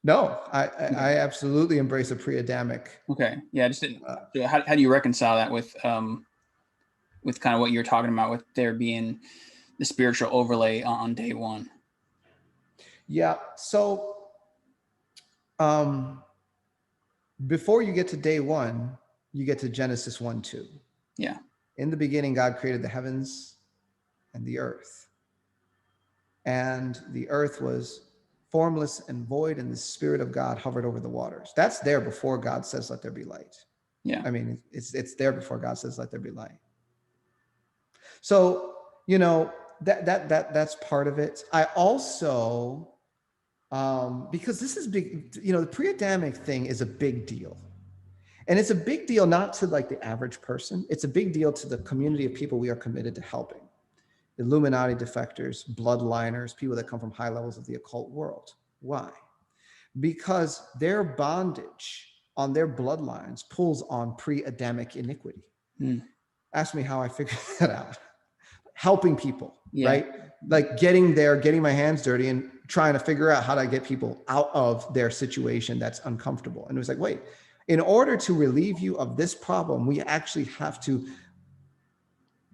No, I Okay. absolutely embrace a pre-Adamic. Okay. Yeah. I just didn't. So how do you reconcile that with kind of what you're talking about, with there being the spiritual overlay on day one? Yeah. So before you get to day one, you get to Genesis 1:2. Yeah. In the beginning, God created the heavens and the earth. And the earth was formless and void, and the Spirit of God hovered over the waters. That's there before God says, let there be light. Yeah. I mean, it's there before God says, let there be light. So, you know, that's part of it. I also, because this is big, you know, the pre-Adamic thing is a big deal. And it's a big deal not to like the average person. It's a big deal to the community of people we are committed to helping. Illuminati defectors, bloodliners, people that come from high levels of the occult world. Why? Because their bondage on their bloodlines pulls on pre-Adamic iniquity. Ask me how I figured that out. Helping people, right? Like getting my hands dirty and trying to figure out how to get people out of their situation that's uncomfortable. And it was like, wait, in order to relieve you of this problem, we actually have to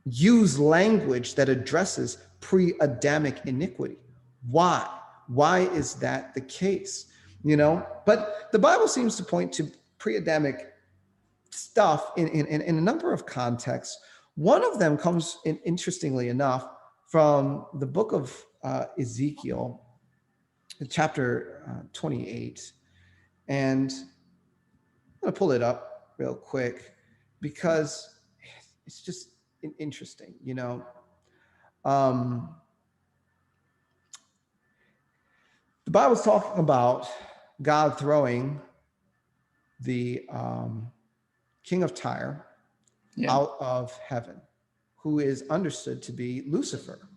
use language that addresses pre-Adamic iniquity. Why? Why is that the case? You know, but the Bible seems to point to pre-Adamic stuff in a number of contexts. One of them comes in, interestingly enough, from the book of Ezekiel, chapter 28. And I'm going to pull it up real quick because it's just interesting, you know. The Bible's talking about God throwing the king of Tyre out of heaven, who is understood to be Lucifer.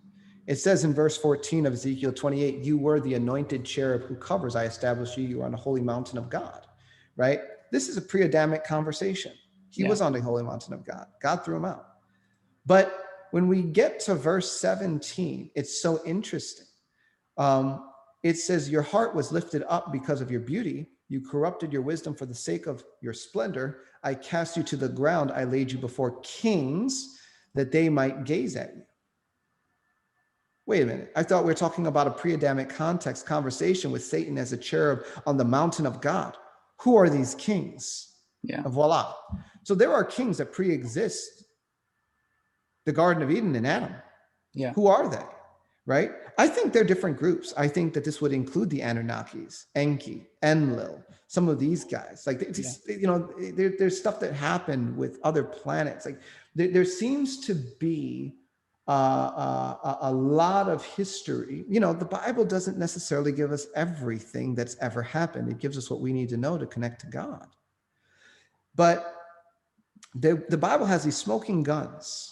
It says in verse 14 of Ezekiel 28, you were the anointed cherub who covers, I established you, you are on the holy mountain of God, right? This is a pre-Adamic conversation. He was on the holy mountain of God. God threw him out. But when we get to verse 17, it's so interesting. It says, your heart was lifted up because of your beauty. You corrupted your wisdom for the sake of your splendor. I cast you to the ground. I laid you before kings that they might gaze at you. Wait a minute. I thought we were talking about a pre-Adamic context conversation with Satan as a cherub on the mountain of God. Who are these kings? Voila. So there are kings that pre-exist the Garden of Eden and Adam. Who are they? Right? I think they're different groups. I think that this would include the Anunnakis, Enki, Enlil, some of these guys. Like, you know, there's stuff that happened with other planets. Like, there seems to be a lot of history. You know, the Bible doesn't necessarily give us everything that's ever happened. It gives us what we need to know to connect to God. But the Bible has these smoking guns.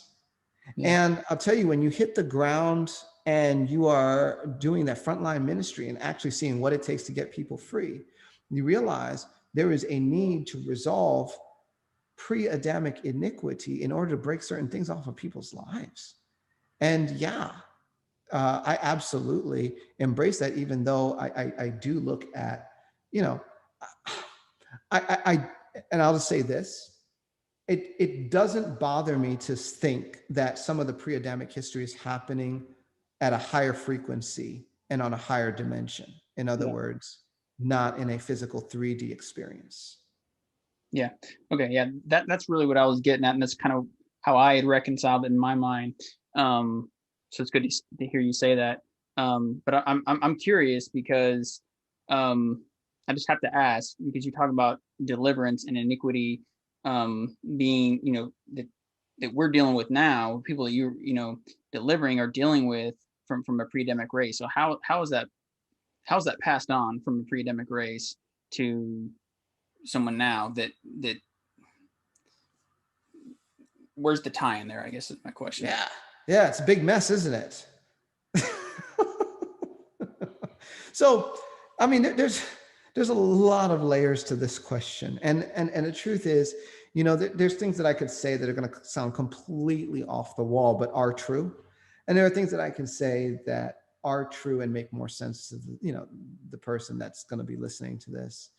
And I'll tell you, when you hit the ground and you are doing that frontline ministry and actually seeing what it takes to get people free, you realize there is a need to resolve pre-Adamic iniquity in order to break certain things off of people's lives. And I absolutely embrace that, even though I do look at, you know, and I'll just say this. It doesn't bother me to think that some of the pre-Adamic history is happening at a higher frequency and on a higher dimension. In other words, not in a physical 3D experience. Okay. That's really what I was getting at, and that's kind of how I had reconciled it in my mind. So it's good to hear you say that. But I'm curious because I just have to ask, because you talk about deliverance and iniquity being, you know, that we're dealing with now, people that you know delivering are dealing with from a pre-Adamic race. So how is that passed on from a pre-Adamic race to someone now that where's the tie in there, I guess is my question. Yeah, it's a big mess, isn't it? So, I mean, there's a lot of layers to this question. And the truth is, you know, there's things that I could say that are going to sound completely off the wall, but are true. And there are things that I can say that are true and make more sense to the person that's going to be listening to this.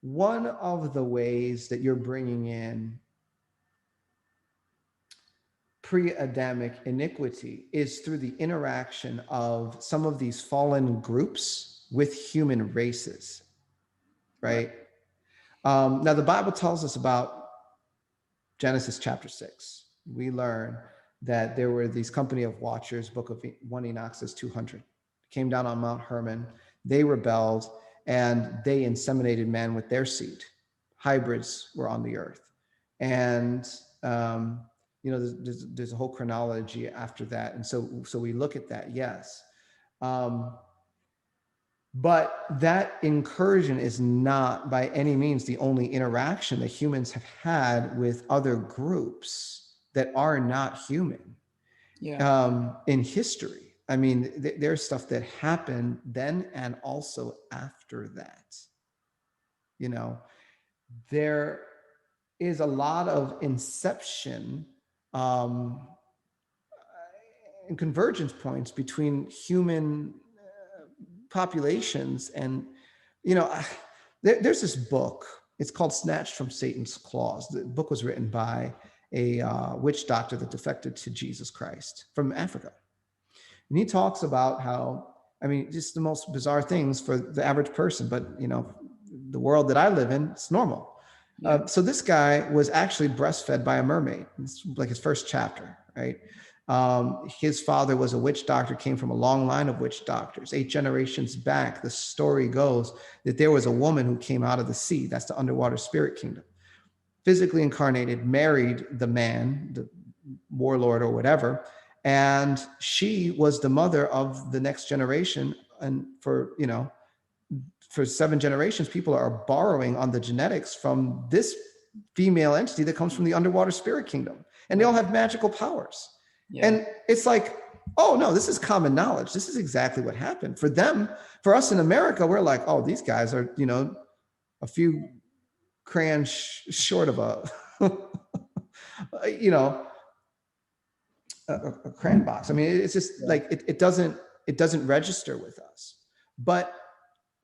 One of the ways that you're bringing in pre-Adamic iniquity is through the interaction of some of these fallen groups with human races, right? Now, the Bible tells us about Genesis chapter 6. We learn that there were these company of watchers, book of 1 Enoch says 200, came down on Mount Hermon. They rebelled and they inseminated man with their seed. Hybrids were on the earth. And, there's a whole chronology after that. And so we look at that, yes. But that incursion is not by any means the only interaction that humans have had with other groups that are not human in history. I mean, there's stuff that happened then and also after that. There is a lot of inception and convergence points between human populations. And, there's this book, it's called Snatched from Satan's Claws. The book was written by a witch doctor that defected to Jesus Christ from Africa. And he talks about how, just the most bizarre things for the average person, but, the world that I live in, it's normal. So this guy was actually breastfed by a mermaid. It's like his first chapter, right? His father was a witch doctor, came from a long line of witch doctors. 8 generations back, the story goes that there was a woman who came out of the sea. That's the underwater spirit kingdom. Physically incarnated, married the man, the warlord or whatever. And she was the mother of the next generation. And for 7 generations, people are borrowing on the genetics from this female entity that comes from the underwater spirit kingdom. And they all have magical powers. Yeah. And it's like, oh no, this is common knowledge. This is exactly what happened. For them, for us in America, we're like, oh, these guys are, a few crayons short of a crayon box. It's just like, it doesn't register with us. But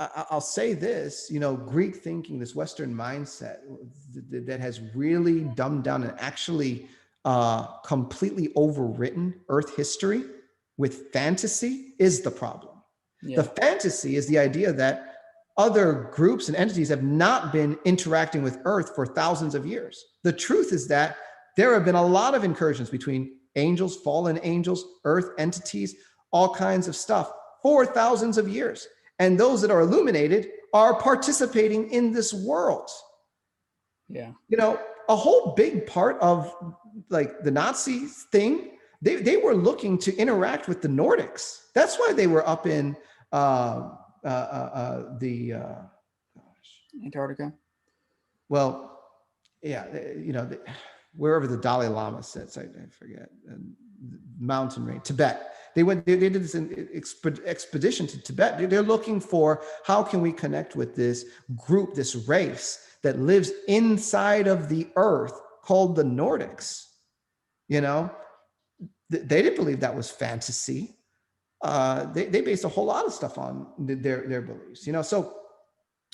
I'll say this, Greek thinking, this Western mindset that has really dumbed down and actually completely overwritten Earth history with fantasy is the problem. Yeah. The fantasy is the idea that other groups and entities have not been interacting with Earth for thousands of years. The truth is that there have been a lot of incursions between angels, fallen angels, Earth entities, all kinds of stuff for thousands of years. And those that are illuminated are participating in this world. Yeah. A whole big part of like the Nazi thing, they were looking to interact with the Nordics. That's why they were up in Antarctica. Well, yeah, wherever the Dalai Lama sits, I forget, mountain range, Tibet. They did this expedition to Tibet. They're looking for how can we connect with this group, this race that lives inside of the earth called the Nordics. They didn't believe that was fantasy. They based a whole lot of stuff on their beliefs.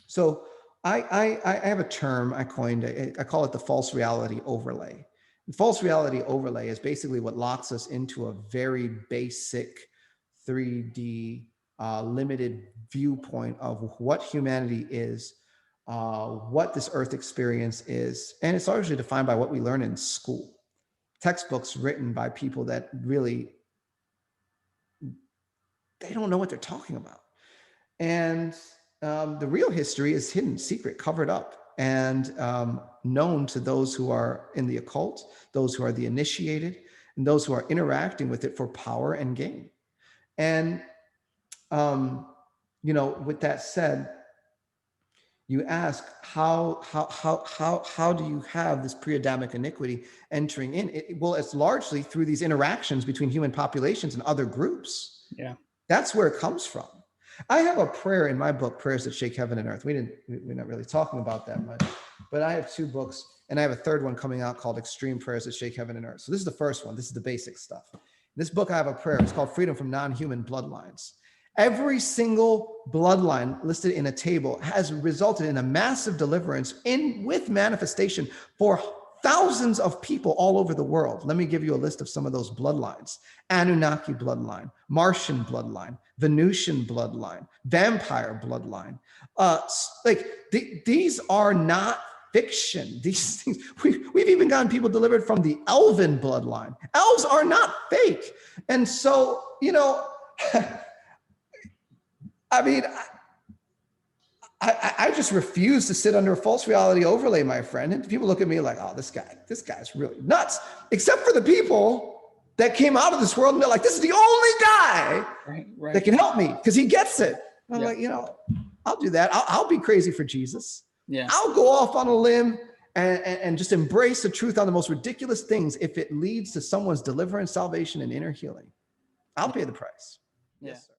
So I have a term I coined. I call it the false reality overlay. The false reality overlay is basically what locks us into a very basic 3D limited viewpoint of what humanity is, what this earth experience is. And it's largely defined by what we learn in school. Textbooks written by people that really, they don't know what they're talking about. And the real history is hidden, secret, covered up, and known to those who are in the occult, those who are the initiated, and those who are interacting with it for power and gain. And, with that said, you ask, how do you have this pre-Adamic iniquity entering in? Well, it's largely through these interactions between human populations and other groups. Yeah. That's where it comes from. I have a prayer in my book, Prayers That Shake Heaven and Earth. We're not really talking about that much, but I have 2 books, and I have a third one coming out called Extreme Prayers That Shake Heaven and Earth. So this is the first one. This is the basic stuff. This book, I have a prayer. It's called Freedom from Non-Human Bloodlines. Every single bloodline listed in a table has resulted in a massive deliverance with manifestation for thousands of people all over the world. Let me give you a list of some of those bloodlines. Anunnaki bloodline, Martian bloodline, Venusian bloodline, vampire bloodline. These are not fiction. These things, we've even gotten people delivered from the elven bloodline. Elves are not fake. And so, you know, I mean, I just refuse to sit under a false reality overlay, my friend. And people look at me like, oh, this guy's really nuts. Except for the people that came out of this world and they're like, this is the only guy that can help me because he gets it. And I'm like, you know, I'll do that. I'll be crazy for Jesus. Yeah. I'll go off on a limb and just embrace the truth on the most ridiculous things if it leads to someone's deliverance, salvation, and inner healing. I'll pay the price. Yeah. Yes, sir.